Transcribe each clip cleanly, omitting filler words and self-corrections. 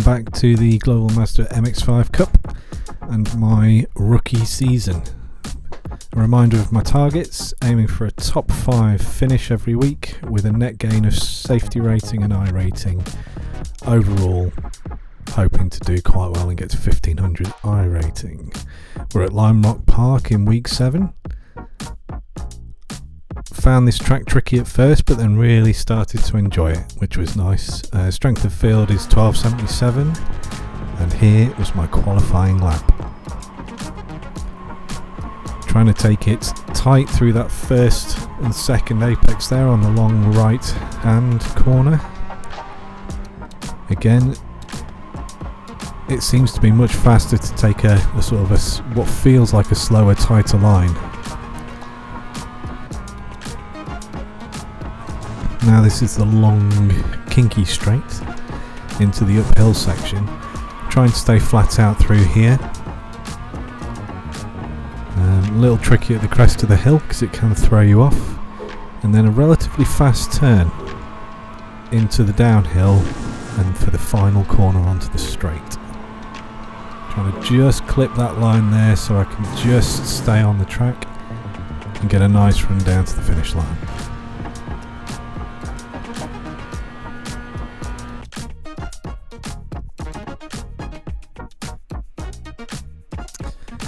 back to the Global Mazda MX-5 Cup and my rookie season. A reminder of my targets: aiming for a top 5 finish every week with a net gain of safety rating and iRating. Overall, hoping to do quite well and get to 1500 iRating. We're at Lime Rock Park in week 7. Found this track tricky at first, but then really started to enjoy it, which was nice. Strength of field is 1277, and here was my qualifying lap. Trying to take it tight through that first and second apex there on the long right hand corner. Again, it seems to be much faster to take a sort of what feels like a slower, tighter line. Now this is the long, kinky straight into the uphill section. Trying to stay flat out through here. A little tricky at the crest of the hill because it can throw you off. And then a relatively fast turn into the downhill and for the final corner onto the straight. Trying to just clip that line there so I can just stay on the track and get a nice run down to the finish line.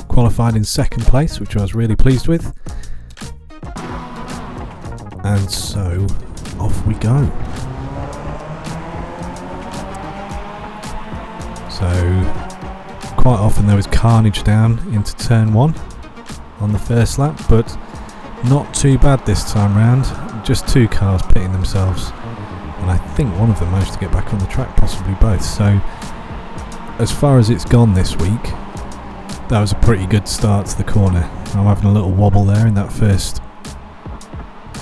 Qualified in second place, which I was really pleased with. And so, off we go. So, quite often there was carnage down into turn 1 on the first lap, but not too bad this time round. Just 2 cars pitting themselves, and I think one of them managed to get back on the track, possibly both. So, as far as it's gone this week, that was a pretty good start to the corner. I'm having a little wobble there in that first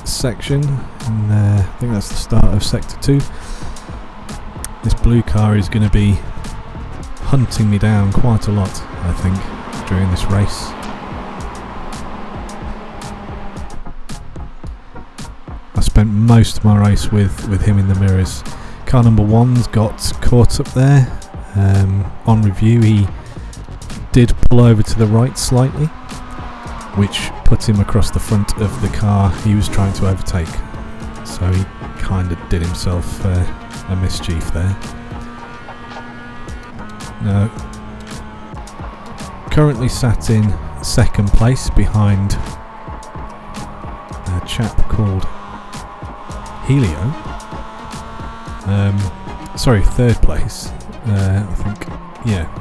section, and I think that's the start of sector 2. This blue car is going to be hunting me down quite a lot, I think, during this race. I spent most of my race with him in the mirrors. Car number 1's got caught up there. On review, he did pull over to the right slightly, which put him across the front of the car he was trying to overtake. So he kind of did himself a mischief there. Now, currently sat in second place behind a chap called Helio. Sorry, third place. I think, yeah.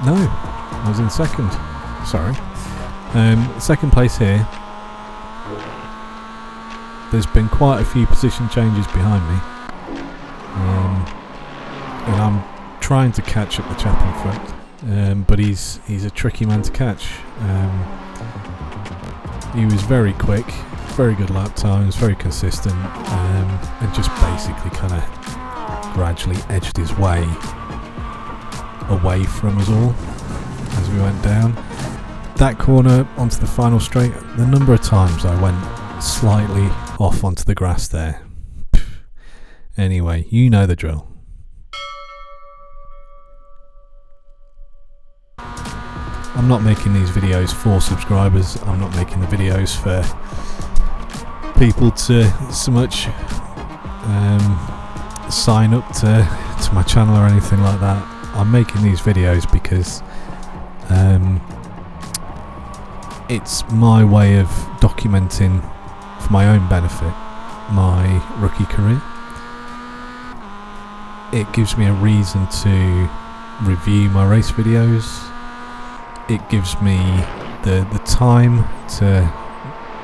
No, I was in second. Sorry. Second place here. There's been quite a few position changes behind me. And I'm trying to catch up the chap in front. But he's a tricky man to catch. He was very quick, very good lap times, very consistent, and just basically kind of gradually edged his way away from us all as we went down that corner onto the final straight. The number of times I went slightly off onto the grass there. Anyway, you know the drill. I'm not making these videos for subscribers. I'm not making the videos for people to so much sign up to my channel or anything like that. I'm making these videos because it's my way of documenting, for my own benefit, my rookie career. It gives me a reason to review my race videos. It gives me the time to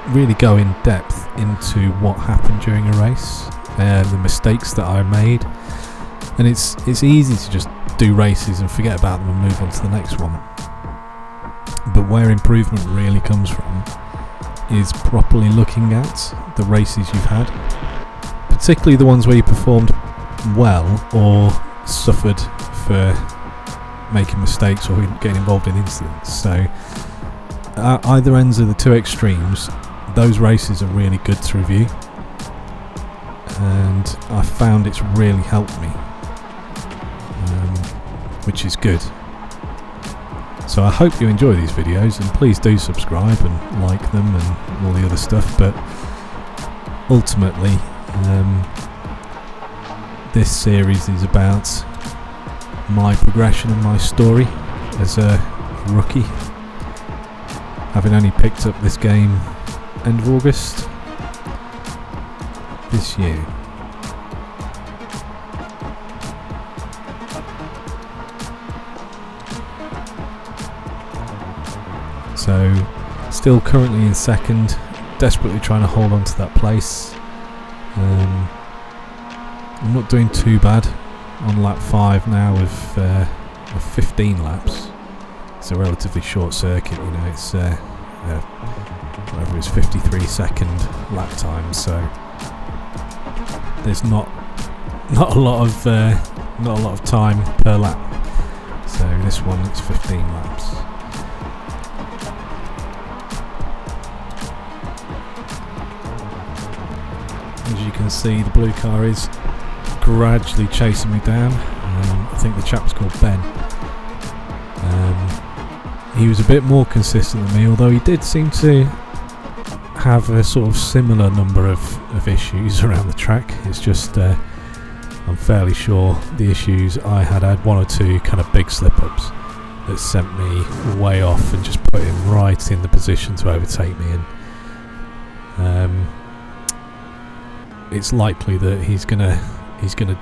really go in depth into what happened during a race, the mistakes that I made, and it's easy to just do races and forget about them and move on to the next one. But where improvement really comes from is properly looking at the races you've had, particularly the ones where you performed well or suffered for making mistakes or getting involved in incidents. So at either ends of the two extremes, those races are really good to review. and I found it's really helped me, which is good. So I hope you enjoy these videos, and please do subscribe and like them and all the other stuff. But ultimately, this series is about my progression and my story as a rookie, having only picked up this game end of August this year. So still currently in second, desperately trying to hold on to that place. I'm not doing too bad on lap 5 now with 15 laps. It's a relatively short circuit, you know, it's whatever it is, 53-second lap time, so there's not a lot of time per lap. So this one, it's 15 laps. As you can see, the blue car is gradually chasing me down. I think the chap's called Ben. He was a bit more consistent than me, although he did seem to have a sort of similar number of issues around the track. It's just I'm fairly sure the issues I had one or two kind of big slip-ups that sent me way off and just put him right in the position to overtake me, and it's likely that he's gonna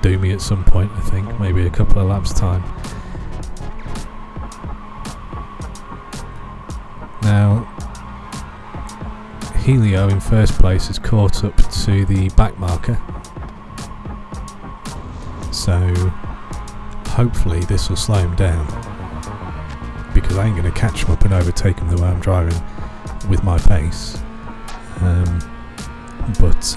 do me at some point. I think maybe a couple of laps time. Now Helio in first place has caught up to the back marker, so hopefully this will slow him down, because I ain't going to catch him up and overtake him the way I'm driving with my pace. But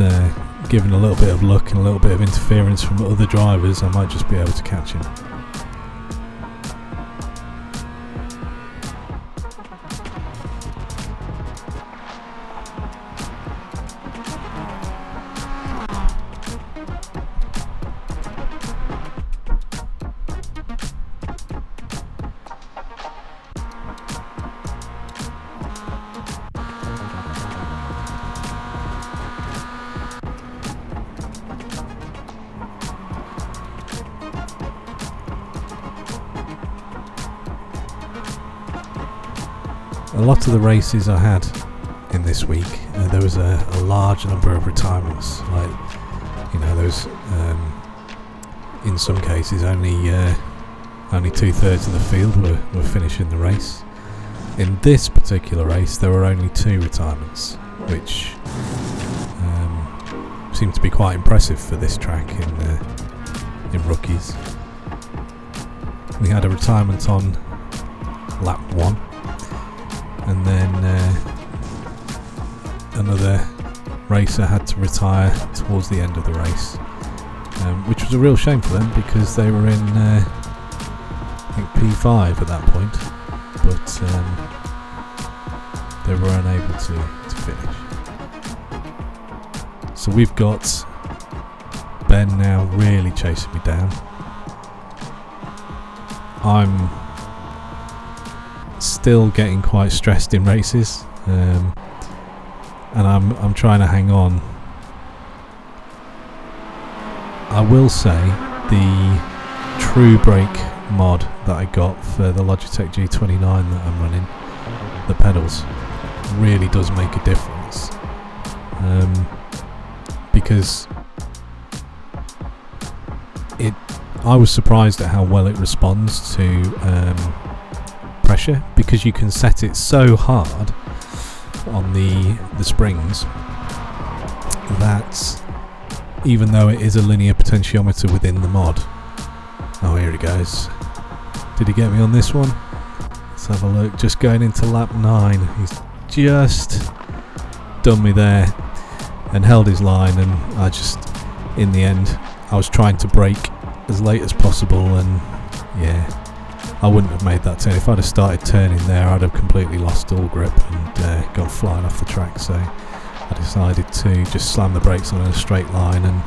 given a little bit of luck and a little bit of interference from other drivers, I might just be able to catch him. A lot of the races I had in this week, there was a large number of retirements. Like, you know, there was in some cases only 2/3 of the field were finishing the race. In this particular race, there were only 2 retirements, which seemed to be quite impressive for this track in rookies. We had a retirement on lap 1. And then another racer had to retire towards the end of the race, which was a real shame for them, because they were in I think P5 at that point, but they were unable to finish. So we've got Ben now really chasing me down. I'm still getting quite stressed in races, and I'm trying to hang on. I will say the True Brake mod that I got for the Logitech G29 that I'm running, the pedals, really does make a difference, because I was surprised at how well it responds to pressure, because you can set it so hard on the springs that even though it is a linear potentiometer within the mod. Oh, here he goes. Did he get me on this one? Let's have a look. Just going into lap 9, he's just done me there and held his line, and I just, in the end, I was trying to brake as late as possible, and yeah, I wouldn't have made that turn. If I'd have started turning there, I'd have completely lost all grip and gone flying off the track. So I decided to just slam the brakes on in a straight line and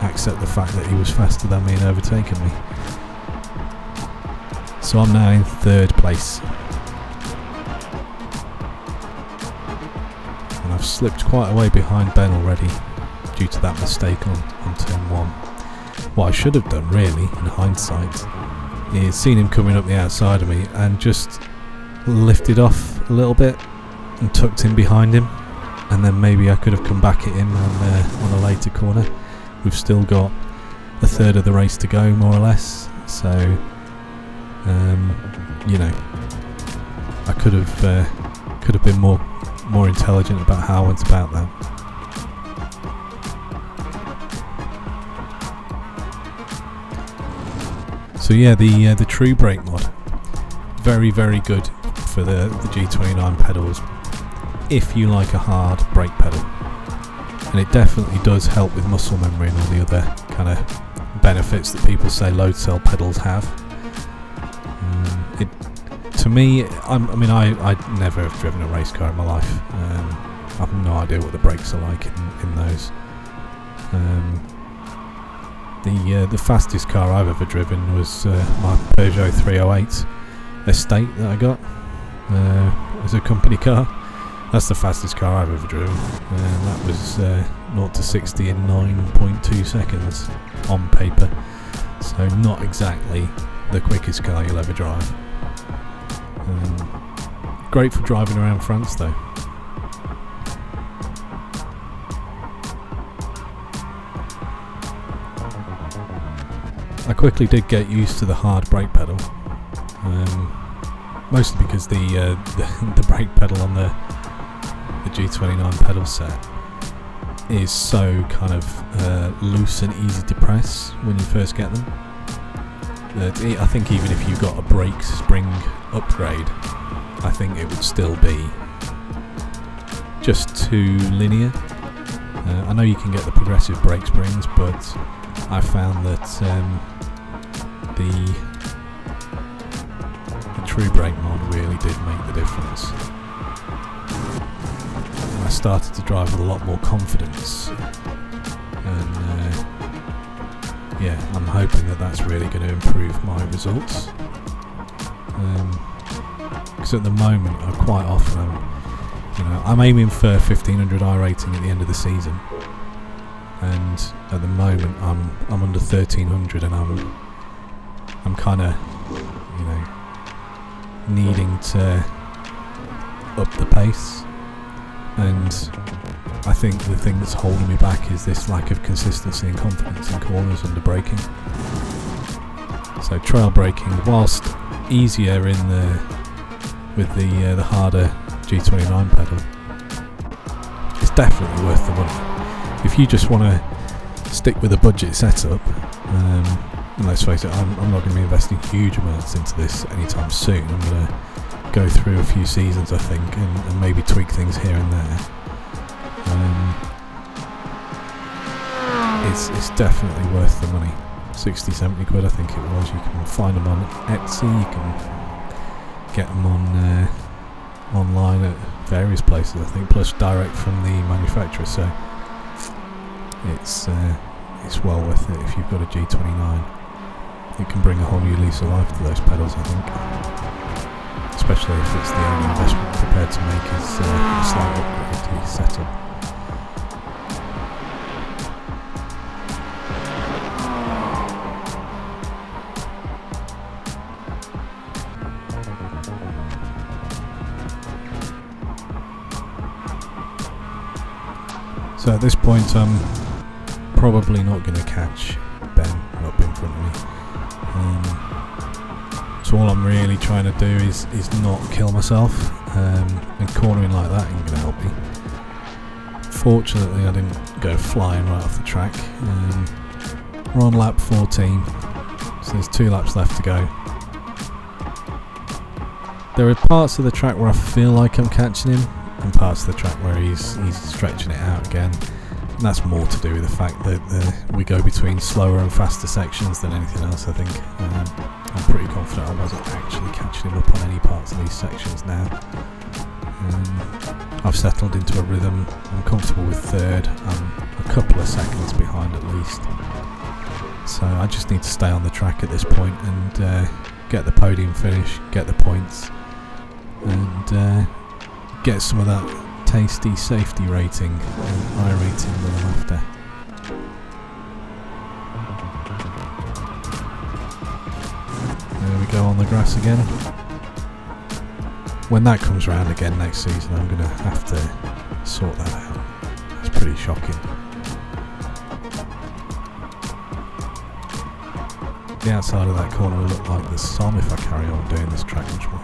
accept the fact that he was faster than me and overtaken me. So I'm now in 3rd place. And I've slipped quite a way behind Ben already due to that mistake on turn 1. What I should have done really, in hindsight, is seen him coming up the outside of me and just lifted off a little bit and tucked in behind him, and then maybe I could have come back at him on a later corner. We've still got a third of the race to go, more or less, so you know, I could have been more intelligent about how I went about that. So yeah, the True Brake mod, very good for the G29 pedals if you like a hard brake pedal, and it definitely does help with muscle memory and all the other kind of benefits that people say load cell pedals have. To me, I never have driven a race car in my life. I have no idea what the brakes are like in those. The fastest car I've ever driven was my Peugeot 308 Estate that I got as a company car. That's the fastest car I've ever driven. That was 0 to 60 in 9.2 seconds on paper. So not exactly the quickest car you'll ever drive. Great for driving around France though. I quickly did get used to the hard brake pedal, mostly because the brake pedal on the G29 pedal set is so kind of loose and easy to press when you first get them. I think even if you got a brake spring upgrade, I think it would still be just too linear. I know you can get the progressive brake springs, but I found that the True Brake mod really did make the difference. And I started to drive with a lot more confidence, and yeah, I'm hoping that that's really going to improve my results. Because at the moment, quite often, I'm aiming for 1500 iRating at the end of the season, and at the moment I'm under 1300, and I'm kind of needing to up the pace, and I think the thing that's holding me back is this lack of consistency and confidence in corners under braking. So trail braking, whilst easier with the harder G29 pedal, it's definitely worth the money. If you just want to stick with a budget setup, and let's face it, I'm not going to be investing huge amounts into this anytime soon. I'm going to go through a few seasons, I think, and maybe tweak things here and there. It's definitely worth the money. 60-70 quid I think it was. You can find them on Etsy, you can get them on online at various places, I think, plus direct from the manufacturer, so it's well worth it if you've got a G29. It can bring a whole new lease of life to those pedals, I think, especially if it's the only investment prepared to make is a slight upgrade to your setup. So at this point I'm probably not going to catch Ben up in front of me. So all I'm really trying to do is not kill myself, and cornering like that ain't going to help me. Fortunately I didn't go flying right off the track. We're on lap 14, so there's 2 laps left to go. There are parts of the track where I feel like I'm catching him, and parts of the track where he's stretching it out again. And that's more to do with the fact that we go between slower and faster sections than anything else, I think. I'm pretty confident I wasn't actually catching him up on any parts of these sections now. I've settled into a rhythm. I'm comfortable with third. I'm a couple of seconds behind at least. So I just need to stay on the track at this point and get the podium finish, get the points, and get some of that tasty safety rating and iRating that I'm after. There we go on the grass again. When that comes around again next season, I'm going to have to sort that out. It's pretty shocking. The outside of that corner will look like the Somme if I carry on doing this track much more.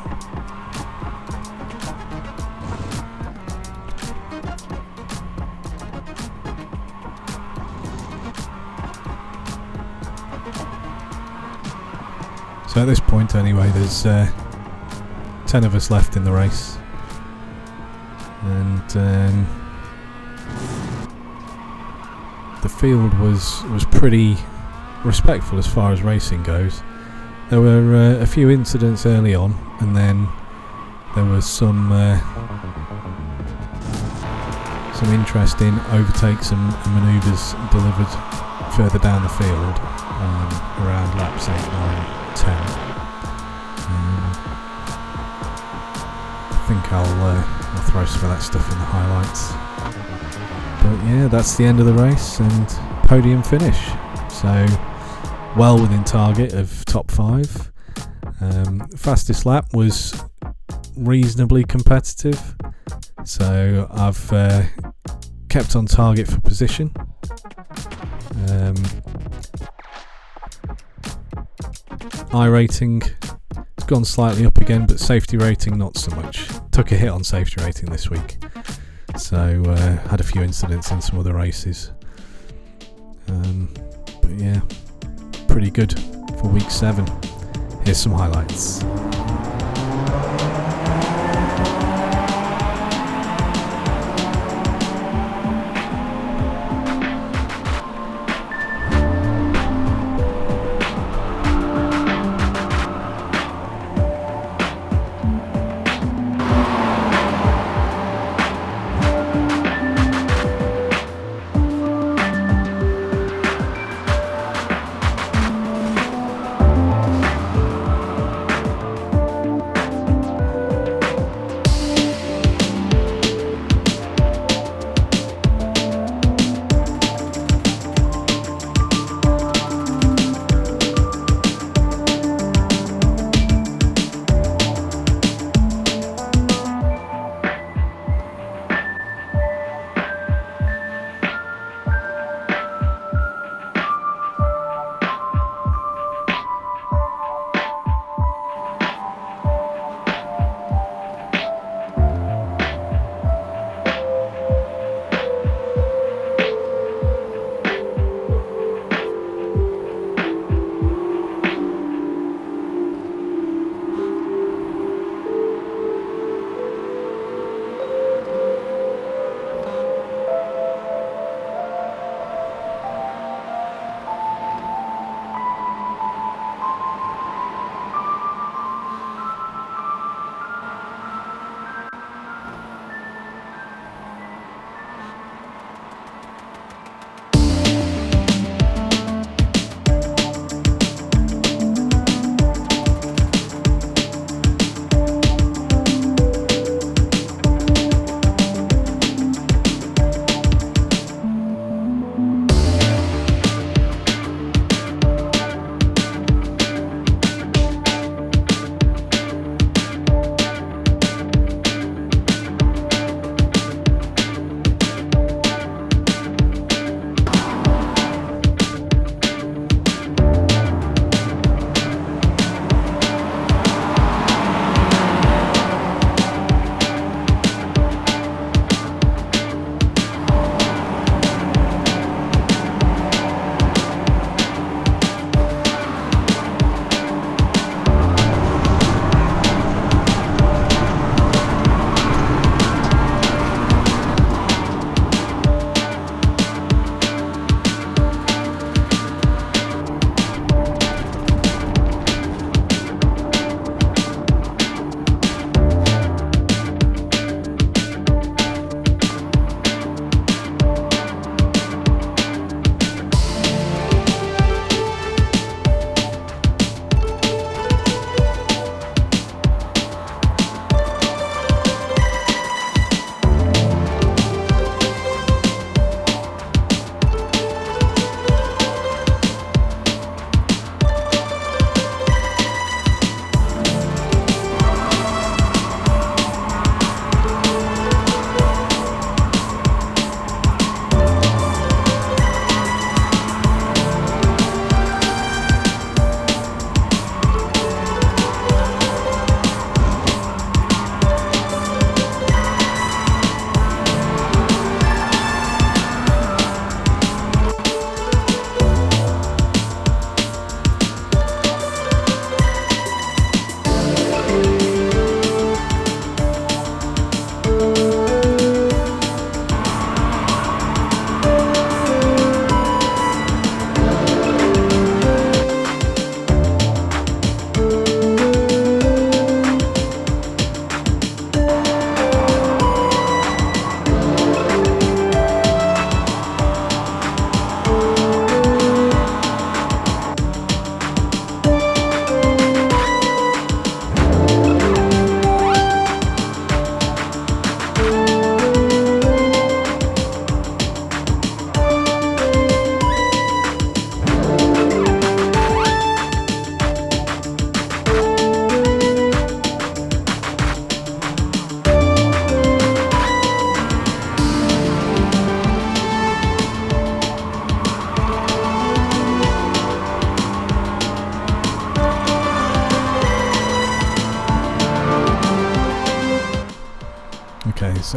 So at this point anyway, there's 10 of us left in the race, and the field was pretty respectful as far as racing goes. There were a few incidents early on, and then there was some interesting overtakes and manoeuvres delivered further down the field around laps 8, 9, 10. I think I'll throw some of that stuff in the highlights. But yeah, that's the end of the race and podium finish. So well within target of top 5. Fastest lap was reasonably competitive, so I've kept on target for position. iRating has gone slightly up again, but safety rating not so much. Took a hit on safety rating this week, so had a few incidents in some other races. But yeah, pretty good for week 7. Here's some highlights.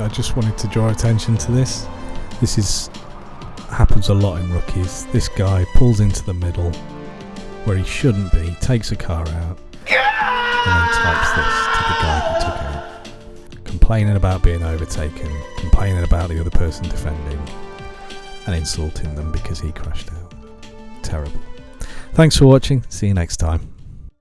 just wanted to draw attention to this. Happens a lot in rookies. This guy pulls into the middle where he shouldn't be, takes a car out, and then types this to the guy he took out, complaining about being overtaken, complaining about the other person defending, and insulting them because he crashed out. Terrible. Thanks for watching. See you next time.